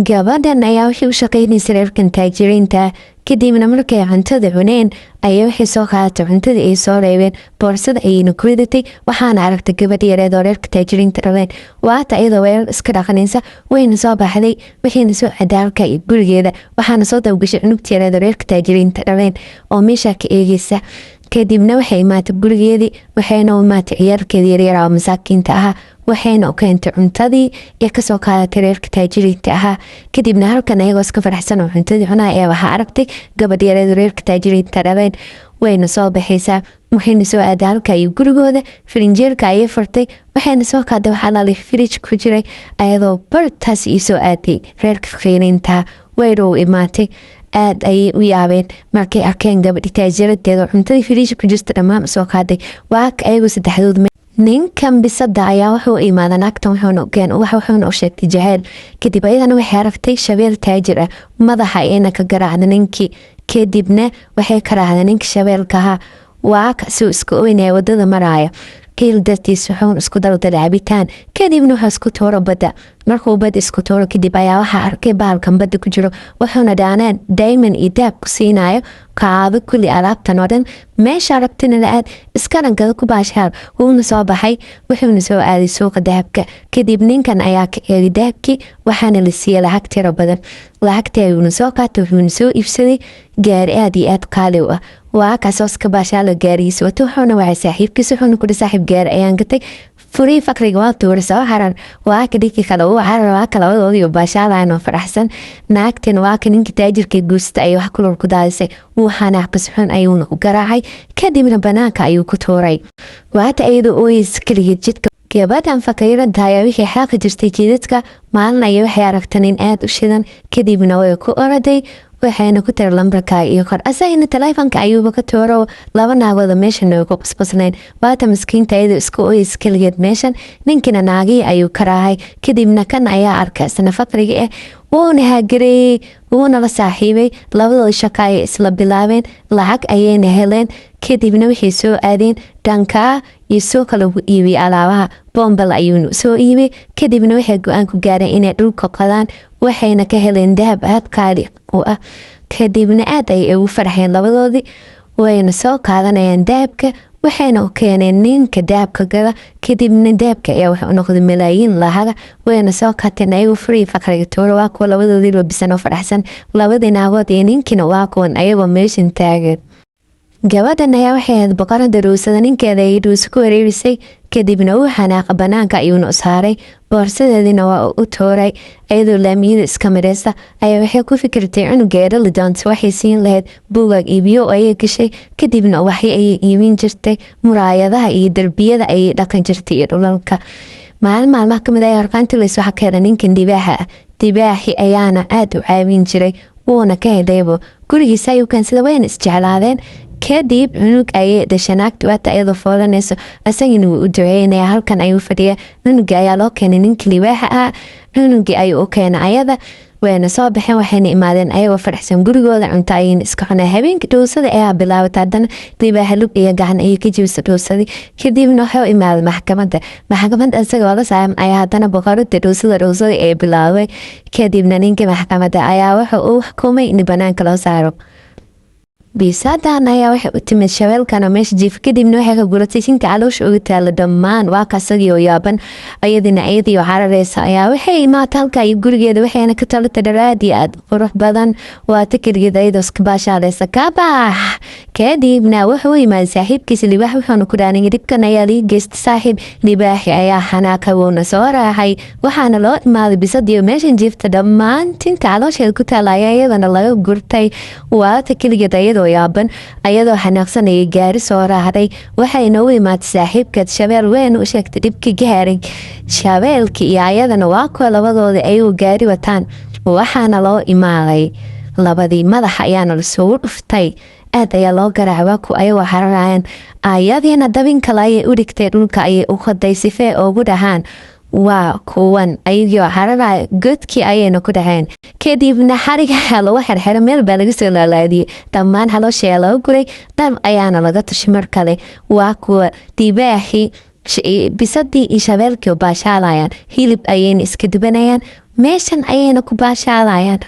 gabadhan ayaa waxay u shaqaynaysay reerkan taajiriinta kadibna markay cuntada cuneen ayaa waxay soo qaadatay cuntadii ay soo reebeen boorsada ayayna ku ridatay waxaana aragtay gabadh yareed oo reerka taajiriinta dhaleen waata iyadoo weerar iska dhaqanaysa wayna soo baxday waxayna soo cadaalka iyo gurigeeda waxaana soo dawgashay cunugta yareed oo reerka taajiriinta dhaleen oo meesha ka eegaysa kadibna waxay imaatay gurigeedii waxayna u imaatay ciyaalkeedii yaryar oo masaakiinta ahaa waxayna u keentay cuntadii iyo kasoo qaadatay reerka taajiriinta ahaa kadibna halkan ayagoo iska faraxsan oo cuntadii cunaa ee waxaa aragtay gabadh yareed reerka taajiriinta dhaleen wayna soo baxaysaa waxayna soo aaday halka iyo gurigooda firinjeerka ayay furtay waxayna soo qaaday waxaa laalay firij ku jiray ayadoo bartaas ii soo aaday reerka faqiiriinta wayna u imaatay aad ayay u yaabeen markay arkeen gabadhi taajiradeeda oo cuntadii firiisha ku jirta dhammaan soo qaaday waaka ayagoo saddexdood ninkan bisada ayaa wuxuu u imaaday naagtan wuxuuna u sheegtay jaceyl kadib ayadana waxay aragtay shabeel taajir ah madaxa ayayna ka garaacda ninkii kadibna waxay ka raacda ninka shabeelka ahaa waaka suu iska oynaya wadada maraaya kiil dartiis wuxuun isku daldalay cabitaan kadibna wuxuu isku tuuro badda markuu badda isku tuuro kadib ayaa waxaa arkay bahalkan badda ku jiro wuxuuna dhaanaan diamond iyo dahab ku siinayo kaado kulli alaabtan oo dhan meesha aragtina la aad iskana gada ku baashaal wuuna soo baxay wuxuuna soo aaday suuqa dahabka kadib ninkan ayaa ka eegay dahabkii waxaana la siiyey lacag tiro badan lacagtii ayuuna soo qaatay wuxuuna soo iibsaday gaari aad iyo aad qaali u ah waa kaasoo iska baashaalo gaarigiisa wato wuxuuna wacay saaxiibkiisa wuxuuna kudhi saaxiib gaari ayaan gatay furii fakriga waa tuura soo xaran waa ka dhiki kale uu xaran waa ka labadoodii oo baashaalaan oo faraxsan naagtan waa ka ninka taajirka guusta ay wax kulul ku daadisay wuu xanaaqbas xun ayuuna u garaacay kadibna banaanka ayuu ku tuuray waata ayadoo ooyis keligeed jidka gabadhan fakiirada ayaa wixii xaaqi jirtay jidadka maalin ayay waxay aragtan in aad u shidan kadibna way ku oraday waxayna ku tiri lambarka iyo kor asagina taleefanka ayuuba ka tuuro laba naagooda meeshan ay ku qasbasnayn waata miskiinta iyadoo iska ooyis keligeed meeshan ninkina naagii ayuu ka raacay kadibna kan ayaa arkay isna fakriga ah wuuna haagareyey wuuna la saaxiibay labadooda shaka ayay isla bilaabeen lacag ayayna heleen kadibna waxay soo aadeen dhankaa iyo soo kala iibiyay alaabaha bombal ayuuna soo iibay kadibna waxay go-aan ku gaareen inay dhulka qadaan waxayna ka heleen dahab aad qaali u ah kadibna aad ayay ugu farxeen labadoodii wayna soo qaadanayaan dahabka waxayna u keeneen ninka dahabka gada kadibna dahabka ayaa waxay u noqday malaayiin lacaga wayna soo qateen ayagu furii fakriga tuuro waa kuwa labadoodii labisan oo faraxsan labadii naagood iyo ninkina waa kuwan ayagoo meeshan taagan gabadhan ayaa waxay ahayd boqorada dhuusada ninkeeda ay dhuusa ku wareerisay kadibna uu xanaaqa banaanka ayuuna u saaray boorsadeediina waa u tuuray iyadoo laamiyada iska midheysa ayaa waxay ku fikirtay cunugeeda lidoonta waxay siin lahayd buugaag iibiyo oo ayay gashay kadibna waxay ayay iibin jirtay muraayadaha iyo derbiyada ayay dhaqan jirtay iyo dhulalka maalin maalmaha kamid ayaa horkaantilays waxaa ka hela ninkan dibaaxa ah dibaaxi ayaana aad u caawin jiray wuuna ka hedaybo gurigiisa ayuu kaansada wayna isjeclaadeen kadib cunug ayay dhashay naagta waata iyadoo foolanayso asagina wuu u duceynaya halkan ayuu fadhiya cunuga ayaa loo keenay ninka libaaxa ah cunugii ayuu u keenay ayada wayna soo baxeen waxayna imaadeen ayagoo faraxsan gurigooda cunto ayayna iska cunay habeenka dhuusada ayaa bilaabata haddana libaaxa lug iyo gacan ayay ka jibisa dhuusadii kadibna waxay u imaaday maxkamada isagoo la saaran ayaa haddana boqorada dhuusada ee bilaabay kadibna ninka maxkamada ayaa waxa uu xukumay in banaanka loo saaro biisadan ayaa waxay u timid shabeelkana meesha jiif kadibna waxay ka guratay sinka caloosha uga taala dhammaan waa kasagii oo yaaban ayadina iyadii oo carareysa ayaa waxay imaatay halka iyo gurigeeda waxayna ka talata dharaad iyo aad qurux badan waa takirgeeda iyadoo iska baashaaleysa kabax kadibna wuxuu imaaday saaxiibkiisa libaax wuxuuna ku dhaanay dhibkan ayaa lii geystay saaxiib libaaxi ayaa xanaaqay wuuna soo raaxay waxaana loo imaaday bisadii meeshan jiifta dhammaan tinta caloosheeda ku taala ayaa iyadana laga gurtay waa takirgeeda iyadoo yaaban ayadoo xanaaqsan ayay gaari soo raacday waxayna u imaatay saaxiibkeed shabeel weyn u sheegtay dhibkii gaaray shabeelkii iyo ayadana waa kuwa labadooda ayuu gaari wataan waxaana loo imaaday labadii madaxa ayaana lasoo dhuftay aad ayaa loo garaacay waa kuwa ayagoo xararayaan ayadiina dabin kale ayay u dhigtay dhulka ayay u qoday sifee ugu dhahaan waa kuwan ayagoo xararaya godkii ayayna ku dhaceen kadibna xariga lagu xirxiro meel baa laga soo laalaadiyey dhammaan xaloosha ayaa laga guray dhab ayaana laga tushay mar kale waa kuwa dibaaxi bisadii iyo shabeelkii baashaalayaan hilib ayayna iska dubanayaan meeshan ayayna ku baashaalayaan